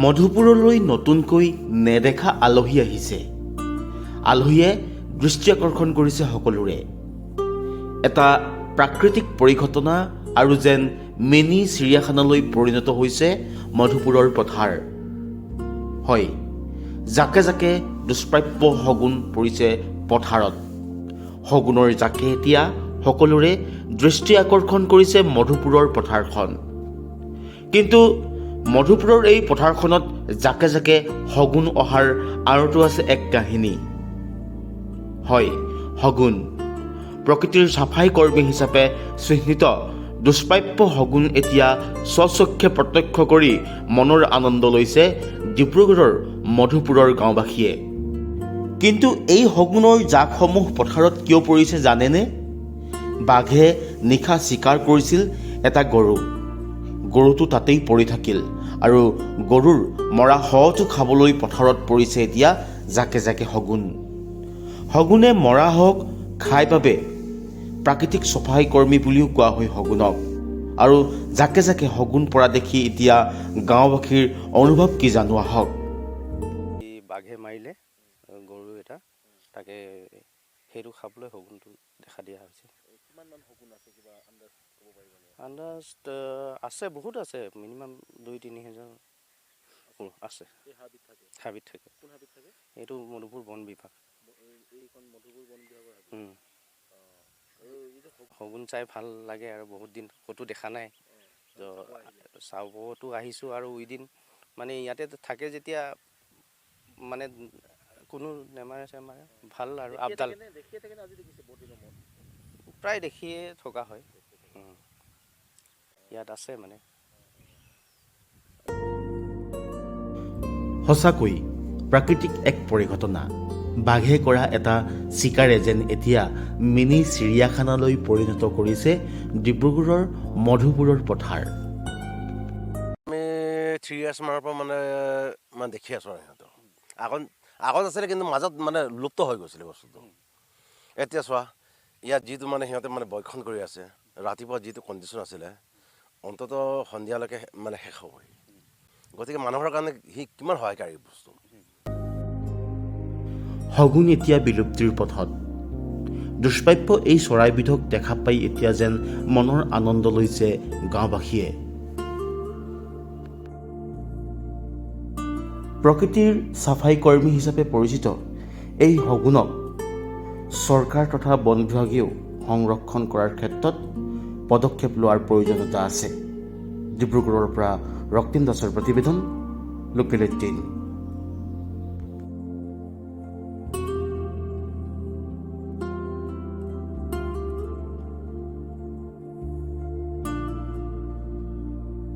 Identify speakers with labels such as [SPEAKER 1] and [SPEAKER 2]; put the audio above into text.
[SPEAKER 1] মধুপুৰলৈ নতুনকৈ নেদেখা আলহী আহিছে। আলহীয়ে দৃষ্টি আকৰ্ষণ কৰিছে সকলোৰে। এটা প্ৰাকৃতিক পৰিঘটনা আৰু যেন মিনি চিৰিয়াখানালৈ পৰিণত হৈছে মধুপুৰৰ পথাৰ। হয়, জাকে জাকে দুষ্প্ৰাপ্য শগুন পৰিছে পথাৰত। শগুনৰ জাকে এতিয়া সকলোৰে দৃষ্টি আকৰ্ষণ কৰিছে মধুপুৰৰ পথাৰখন। কিন্তু মধুপুৰৰ এই পথাৰখনত জাকে জাকে শগুন অহাৰ আঁৰতো আছে এক কাহিনী। হয়, শগুন প্ৰকৃতিৰ চাফাই কৰ্মী হিচাপে চিহ্নিত দুষ্প্ৰাপ্য শগুন এতিয়া স্বচক্ষে প্ৰত্যক্ষ কৰি মনৰ আনন্দ লৈছে ডিব্ৰুগড়ৰ মধুপুৰৰ গাঁওবাসীয়ে। কিন্তু এই শগুনৰ জাকসমূহ পথাৰত কিয় পৰিছে জানেনে? বাঘে নিশা চিকাৰ কৰিছিল এটা গৰুটো তাতেই পৰি থাকিল আৰু গৰুৰ মৰা শটো খাবলৈ পথাৰত পৰিছে এতিয়া জাকে জাকে শগুনে মৰা হওক খাই বাবে প্ৰাকৃতিক চফাই কৰ্মী বুলিও কোৱা হয় শগুনক। আৰু জাকে জাকে শগুন পৰা দেখি এতিয়া গাঁওবাসীৰ অনুভৱ কি জানো আহক।
[SPEAKER 2] বাঘে মাৰিলে গৰু এটা, তাকে সেইটো খাবলৈ শগুনটো দেখা দিয়া হৈছে। আন্দাজ আছে, বহুত আছে, মিনিমাম 2-3 হাজাৰ আছে। হাবিত থাকে। এইটো মধুপুৰ বন বিভাগ। শগুন চাই ভাল লাগে আৰু বহুত দিন ক'তো দেখা নাই, চাবতো আহিছোঁ। আৰু উইদিন মানে ইয়াতে থাকে যেতিয়া মানে কোনো নেমাৰে চেমাৰে ভাল আৰু আপডাল প্ৰায় দেখিয়ে থকা হয়। ইয়াত আছে মানে।
[SPEAKER 1] সঁচাকৈ প্ৰাকৃতিক এক পৰিঘটনা। বাঘে কৰা এটা চিকাৰে যেন এতিয়া মিনি চিৰিয়াখানালৈ পৰিণত কৰিছে ডিব্ৰুগড়ৰ মধুপুৰৰ পথাৰ।
[SPEAKER 3] আমি 3 years মানৰ পৰা মানে দেখি আছোঁ আৰু সিহঁতক। আগত আছিলে, কিন্তু মাজত মানে লুপ্ত হৈ গৈছিলে বস্তুটো। এতিয়া চোৱা, ইয়াত যিটো মানে সিহঁতে মানে বক্ষণ কৰি আছে, ৰাতিপুৱা যিটো কণ্ডিশ্যন আছিলে, অন্ততঃ সন্ধিয়ালৈকে মানে শেষ হ'বই। গতিকে মানুহৰ কাৰণে সি কিমান সহায়কাৰী বস্তু।
[SPEAKER 1] শগুন এতিয়া বিলুপ্তিৰ পথত। দুষ্প্ৰাপ্য এই চৰাইবিধক দেখা পাই এতিয়া যেন মনৰ আনন্দ লৈছে গাঁওবাসীয়ে। প্ৰকৃতিৰ চাফাই কৰ্মী হিচাপে পৰিচিত এই শগুনক চৰকাৰ তথা বন বিভাগেও সংৰক্ষণ কৰাৰ ক্ষেত্ৰত পদক্ষেপ লোৱাৰ প্ৰয়োজনীয়তা আছে। ডিব্ৰুগড়ৰ পৰা ৰক্তিম দাসৰ প্ৰতিবেদন, লোকেল 18।